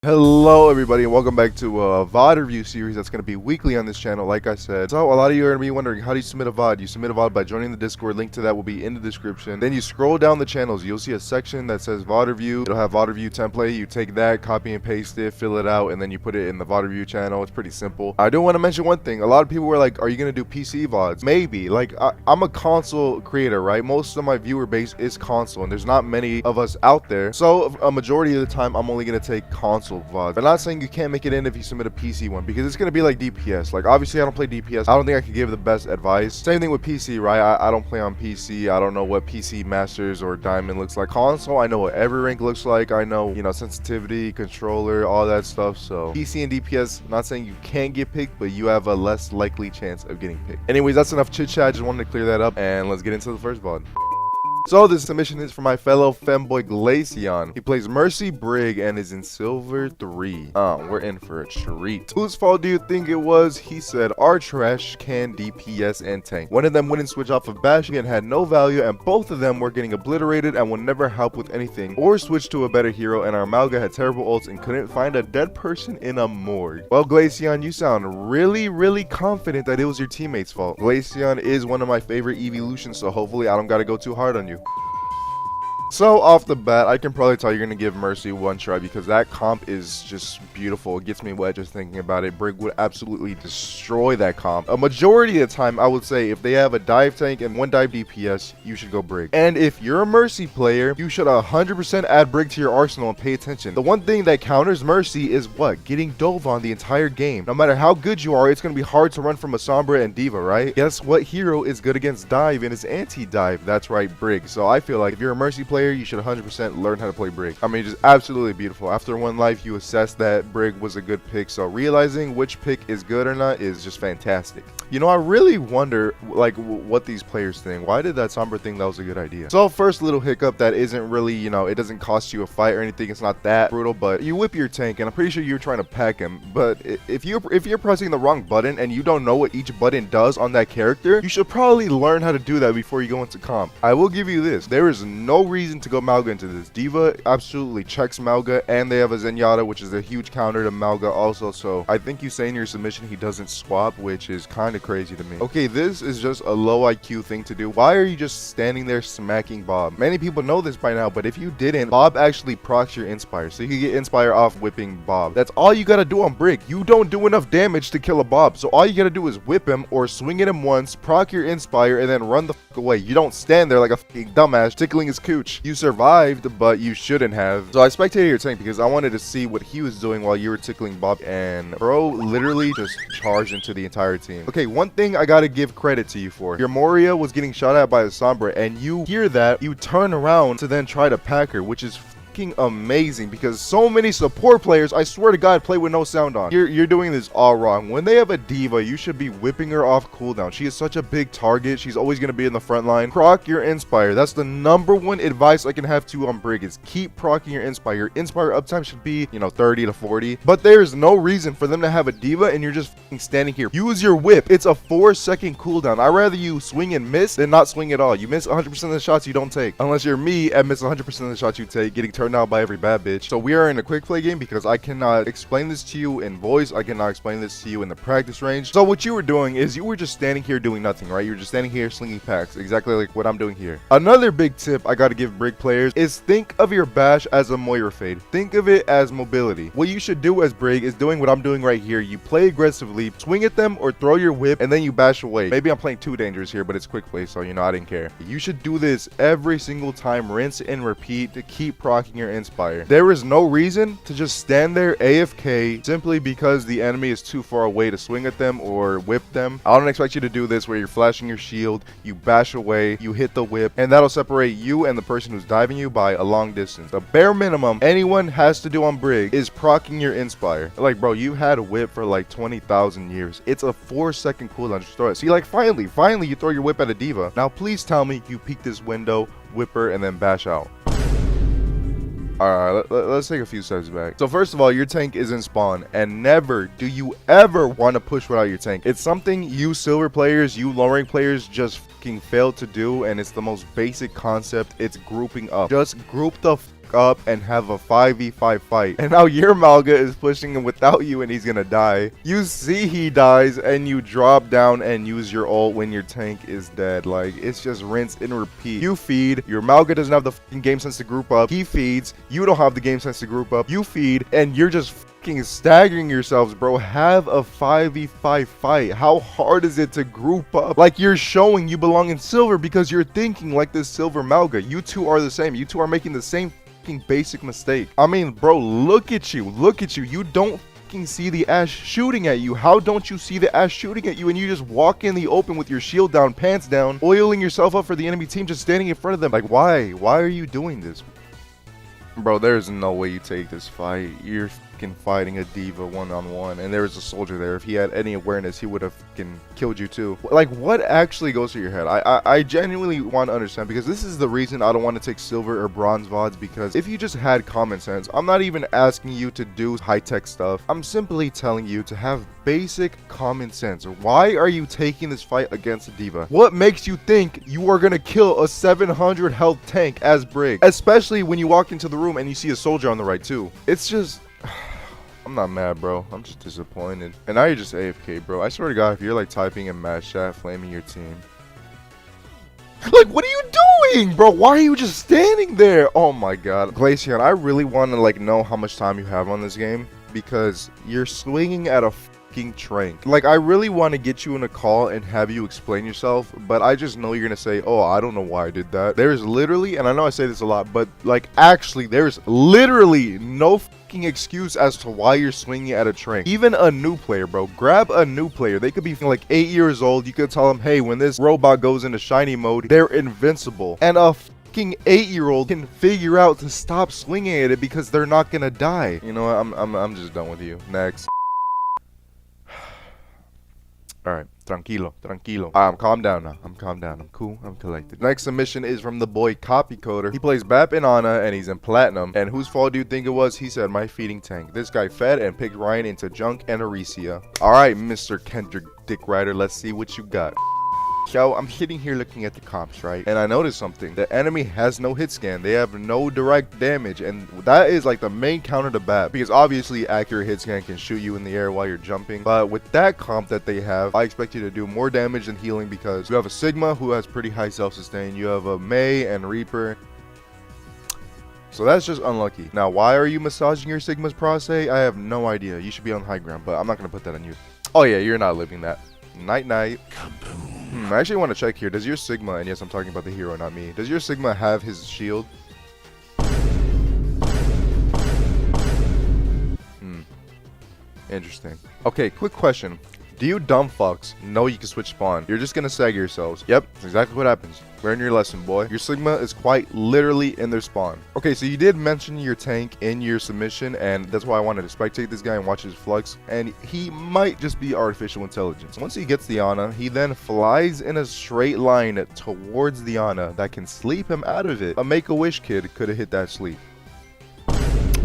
Hello everybody and welcome back to a VOD review series that's going to be weekly on this channel, like I said. So a lot of you are going to be wondering, how do you submit a VOD? You submit a VOD by joining the Discord. Link to that will be in the description. Then you scroll down the channels, you'll see a section that says VOD review. It'll have VOD review template. You take that, copy and paste it, fill it out, and then you put it in the VOD review channel. It's pretty simple. I do want to mention one thing. A lot of people were like, are you going to do PC VODs? Maybe. Like, I'm a console creator, right? Most of my viewer base is console, and there's not many of us out there. So a majority of the time, I'm only going to take console VODs. I'm not saying you can't make it in if you submit a PC one, because it's going to be like DPS. Like, obviously I don't play DPS. I don't think I could give the best advice. Same thing with PC, right? I don't play on PC. I don't know what PC Masters or Diamond looks like. Console, I know what every rank looks like. I know, sensitivity, controller, all that stuff. So PC and DPS, not saying you can't get picked, but you have a less likely chance of getting picked. Anyways, that's enough chit chat. Just wanted to clear that up, and let's get into the first VOD. So this submission is for my fellow femboy Glaceon. He plays Mercy Brig and is in Silver 3. We're in for a treat. Whose fault do you think it was? He said, our trash can DPS and tank. One of them wouldn't switch off of bashing and had no value, and both of them were getting obliterated and would never help with anything or switch to a better hero, and our Malga had terrible ults and couldn't find a dead person in a morgue. Well, Glaceon, you sound really confident that it was your teammate's fault. Glaceon is one of my favorite evolutions, so hopefully I don't gotta go too hard on you. So off the bat, I can probably tell you're going to give Mercy one try, because that comp is just beautiful. It gets me wet just thinking about it. Brig would absolutely destroy that comp. A majority of the time, I would say if they have a dive tank and one dive DPS, you should go Brig. And if you're a Mercy player, you should 100% add Brig to your arsenal and pay attention. The one thing that counters Mercy is what? Getting dove on the entire game. No matter how good you are, it's going to be hard to run from a Sombra and Diva, right? Guess what hero is good against dive and is anti-dive? That's right, Brig. So I feel like if you're a Mercy player, you should 100% learn how to play Brig. I mean, just absolutely beautiful. After one life, you assess that Brig was a good pick, so realizing which pick is good or not is just fantastic. I really wonder, like, what these players think. Why did that Sombra think that was a good idea? So first little hiccup that isn't really, it doesn't cost you a fight or anything. It's not that brutal, but you whip your tank, and I'm pretty sure you're trying to pack him. But if you're pressing the wrong button and you don't know what each button does on that character, you should probably learn how to do that before you go into comp. I will give you this. There is no reason to go Malga into this. Diva absolutely checks Malga, and they have a Zenyatta, which is a huge counter to Malga also. So I think you say in your submission he doesn't swap, which is kind of crazy to me. Okay, this is just a low IQ thing to do. Why are you just standing there smacking Bob? Many people know this by now, but if you didn't, Bob actually procs your Inspire, so you can get Inspire off whipping Bob. That's all you gotta do on Brig. You don't do enough damage to kill a Bob, so all you gotta do is whip him or swing at him once, proc your Inspire, and then run the fuck away. You don't stand there like a fucking dumbass tickling his cooch. You survived, but you shouldn't have. So I spectated your tank because I wanted to see what he was doing while you were tickling Bob, and bro literally just charged into the entire team. Okay, one thing I gotta give credit to you for. Your Moria was getting shot at by a Sombra, and you hear that, you turn around to then try to pack her, which is amazing, because so many support players, I swear to God, play with no sound on. You're doing this all wrong. When they have a Diva, you should be whipping her off cooldown. She is such a big target. She's always going to be in the front line. Proc your Inspire. That's the #1 advice I can have to on Brig, is keep procking your Inspire. Your Inspire uptime should be, 30 to 40, but there's no reason for them to have a Diva and you're just standing here. Use your whip. It's a 4-second cooldown. I'd rather you swing and miss than not swing at all. You miss 100% of the shots you don't take, unless you're me and miss 100% of the shots you take, getting turned out by every bad bitch. So we are in a quick play game because I cannot explain this to you in voice. I cannot explain this to you in the practice range. So what you were doing is you were just standing here doing nothing, right? You're just standing here slinging packs, exactly like what I'm doing here. Another big tip I gotta give Brig players is think of your bash as a Moira fade. Think of it as mobility. What you should do as Brig is doing what I'm doing right here. You play aggressively, swing at them or throw your whip, and then you bash away. Maybe I'm playing too dangerous here, but it's quick play, so I didn't care. You should do this every single time, rinse and repeat, to keep proccing your Inspire. There is no reason to just stand there AFK simply because the enemy is too far away to swing at them or whip them. I don't expect you to do this where you're flashing your shield, you bash away, you hit the whip, and that'll separate you and the person who's diving you by a long distance. The bare minimum anyone has to do on Brig is proccing your Inspire. Like, bro, you had a whip for like 20,000 years. It's a 4-second cooldown. Just throw it. See, like, finally you throw your whip at a Diva. Now please tell me you peek this window, whip her, and then bash out. Alright, let's take a few steps back. So first of all, your tank is in spawn, and never do you ever want to push without your tank. It's something you silver players, you low rank players just fucking fail to do, and it's the most basic concept. It's grouping up. Just group the up and have a 5v5 fight. And now your Malga is pushing him without you and he's gonna die. You see he dies and you drop down and use your ult when your tank is dead. Like, it's just rinse and repeat. You feed, your Malga doesn't have the fucking game sense to group up. He feeds, you don't have the game sense to group up. You feed, and you're just fucking staggering yourselves, bro. Have a 5v5 fight. How hard is it to group up? Like, you're showing you belong in silver because you're thinking like this silver Malga. You two are the same. You two are making the same fucking basic mistake. I mean, bro, look at you. Look at you. You don't fucking see the Ashe shooting at you. How don't you see the Ashe shooting at you and you just walk in the open with your shield down, pants down, oiling yourself up for the enemy team, just standing in front of them? Like, why? Why are you doing this? Bro, there's no way you take this fight. You're fucking fighting a diva one-on-one, and there was a soldier there. If he had any awareness, he would have fucking killed you too. Like, what actually goes through your head? I genuinely want to understand, because this is the reason I don't want to take silver or bronze VODs, because if you just had common sense, I'm not even asking you to do high-tech stuff. I'm simply telling you to have basic common sense. Why are you taking this fight against a diva? What makes you think you are going to kill a 700 health tank as Brig? Especially when you walk into the room and you see a soldier on the right too. It's just... I'm not mad, bro. I'm just disappointed. And now you're just AFK, bro. I swear to God, if you're like typing in match chat, flaming your team. Like, what are you doing, bro? Why are you just standing there? Oh my God. Glacian, I really want to like know how much time you have on this game, because you're swinging at a fucking trank. Like, I really want to get you in a call and have you explain yourself, but I just know you're gonna say, oh, I don't know why I did that. There's literally, and I know I say this a lot, but like, actually, there's literally no fucking excuse as to why you're swinging at a trank. Even a new player, bro. Grab a new player. They could be like 8 years old. You could tell them, hey, when this robot goes into shiny mode, they're invincible. And a fucking 8-year-old can figure out to stop swinging at it because they're not gonna die. You know what? I'm just done with you. Next. Alright, tranquilo. Calm down now. I'm calm down. I'm cool. I'm collected. Next submission is from the boy Copy Coder. He plays Bap in Ana and he's in Platinum. And whose fault do you think it was? He said, my feeding tank. This guy fed and picked Ryan into Junk and Aricia. Alright, Mr. Kendrick Dick Rider, let's see what you got. Yo, I'm sitting here looking at the comps, right? And I noticed something. The enemy has no hit scan. They have no direct damage. And that is like the main counter to Bat. Because obviously accurate hit scan can shoot you in the air while you're jumping. But with that comp that they have, I expect you to do more damage than healing, because you have a Sigma who has pretty high self-sustain. You have a Mei and Reaper. So that's just unlucky. Now, why are you massaging your Sigma's pro se? I have no idea. You should be on high ground, but I'm not going to put that on you. Oh yeah, you're not living that. Night. I actually want to check here. Does your Sigma, and yes, I'm talking about the hero, not me. Does your Sigma have his shield? Interesting. Okay, quick question. Do you dumb fucks know you can switch spawn? You're just gonna sag yourselves. Yep, that's exactly what happens. Learn your lesson, boy. Your Sigma is quite literally in their spawn. Okay, so you did mention your tank in your submission, and that's why I wanted to spectate this guy and watch his flux, and he might just be artificial intelligence. Once he gets the Ana, he then flies in a straight line towards the Ana that can sleep him out of it. A Make-A-Wish kid could have hit that sleep.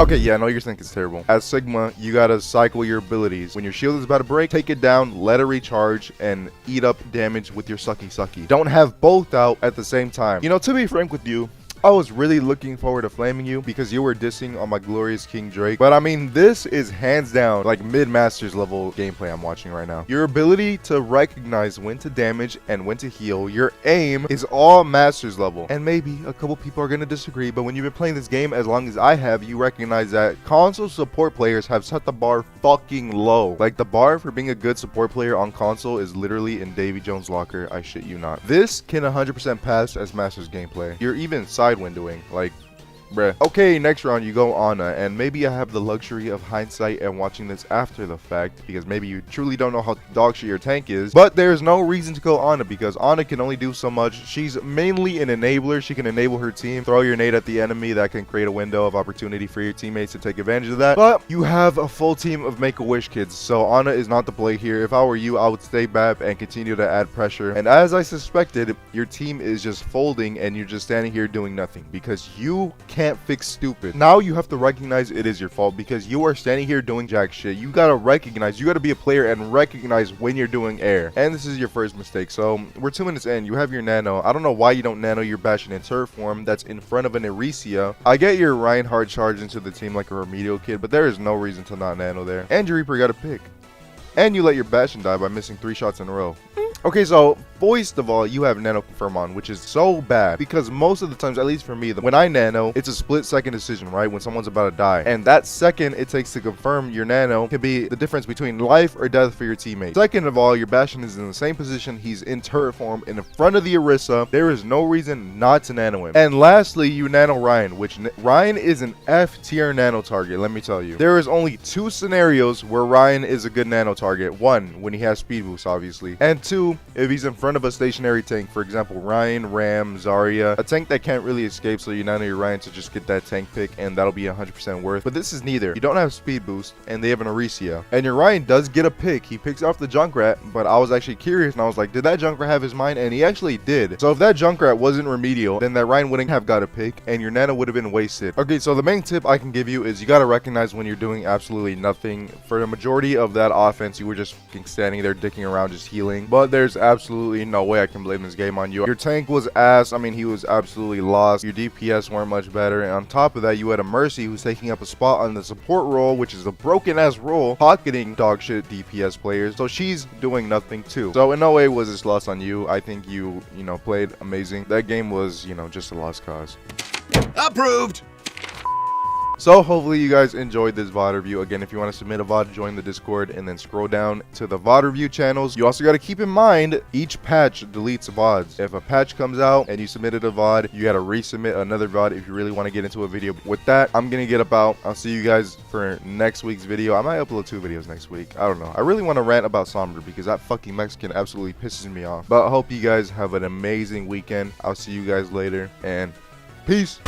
Okay, yeah, I know your tank is terrible. As Sigma, you gotta cycle your abilities. When your shield is about to break, take it down, let it recharge, and eat up damage with your sucky. Don't have both out at the same time. You know, to be frank with you, I was really looking forward to flaming you because you were dissing on my glorious King Drake. But I mean, this is hands down like mid-masters level gameplay I'm watching right now. Your ability to recognize when to damage and when to heal, your aim is all masters level. And maybe a couple people are gonna disagree, but when you've been playing this game as long as I have, you recognize that console support players have set the bar fucking low. Like, the bar for being a good support player on console is literally in Davy Jones' locker. I shit you not. This can 100% pass as masters gameplay. You're even side windowing, like, bruh. Okay, next round you go Ana, and maybe I have the luxury of hindsight and watching this after the fact, because maybe you truly don't know how dog shit your tank is, but there's no reason to go Ana because Ana can only do so much. She's mainly an enabler. She can enable her team, throw your nade at the enemy. That can create a window of opportunity for your teammates to take advantage of that, but you have a full team of Make-A-Wish kids, so Ana is not the play here. If I were you, I would stay back and continue to add pressure, and as I suspected, your team is just folding and you're just standing here doing nothing because you can't can't fix stupid. Now you have to recognize it is your fault because you are standing here doing jack shit. You gotta recognize, you gotta be a player and recognize when you're doing air. And this is your first mistake. So we're 2 minutes in. You have your nano. I don't know why you don't nano your Bastion in turret form that's in front of an Eresia. I get your Reinhardt charge into the team like a remedial kid, but there is no reason to not nano there. And your Reaper got a pick. And you let your Bastion die by missing 3 shots in a row. Okay, so first of all, you have nano confirm on, which is so bad because most of the times, at least for me, when I nano, it's a split-second decision, right? When someone's about to die, and that second it takes to confirm your nano can be the difference between life or death for your teammate. Second of all, your Bastion is in the same position. He's in turret form in front of the Orisa. There is no reason not to nano him. And lastly, you nano Ryan, which Ryan is an F tier nano target. Let me tell you, there is only 2 scenarios where Ryan is a good nano target. 1, when he has speed boost, obviously, and 2, if he's in front of a stationary tank. For example, Ryan, Ram, Zarya, a tank that can't really escape, so you nano your Ryan to just get that tank pick, and that'll be 100% worth. But this is neither. You don't have speed boost, and they have an Eresia. And your Ryan does get a pick. He picks off the Junkrat, but I was actually curious, and I was like, did that Junkrat have his mind? And he actually did. So if that Junkrat wasn't remedial, then that Ryan wouldn't have got a pick, and your nano would have been wasted. Okay, so the main tip I can give you is you got to recognize when you're doing absolutely nothing. For the majority of that offense, you were just standing there dicking around, just healing. But there's absolutely no way I can blame this game on you. Your tank was ass. I mean, he was absolutely lost. Your DPS weren't much better. And on top of that, you had a Mercy who's taking up a spot on the support role, which is a broken ass role, pocketing dog shit DPS players. So she's doing nothing too. So in no way was this lost on you. I think you played amazing. That game was, just a lost cause. Approved! So hopefully you guys enjoyed this VOD review. Again, if you want to submit a VOD, join the Discord and then scroll down to the VOD review channels. You also got to keep in mind each patch deletes VODs. If a patch comes out and you submitted a VOD, you got to resubmit another VOD if you really want to get into a video. With that, I'm going to get about. I'll see you guys for next week's video. I might upload 2 videos next week. I don't know. I really want to rant about Sombra because that fucking Mexican absolutely pisses me off. But I hope you guys have an amazing weekend. I'll see you guys later and peace.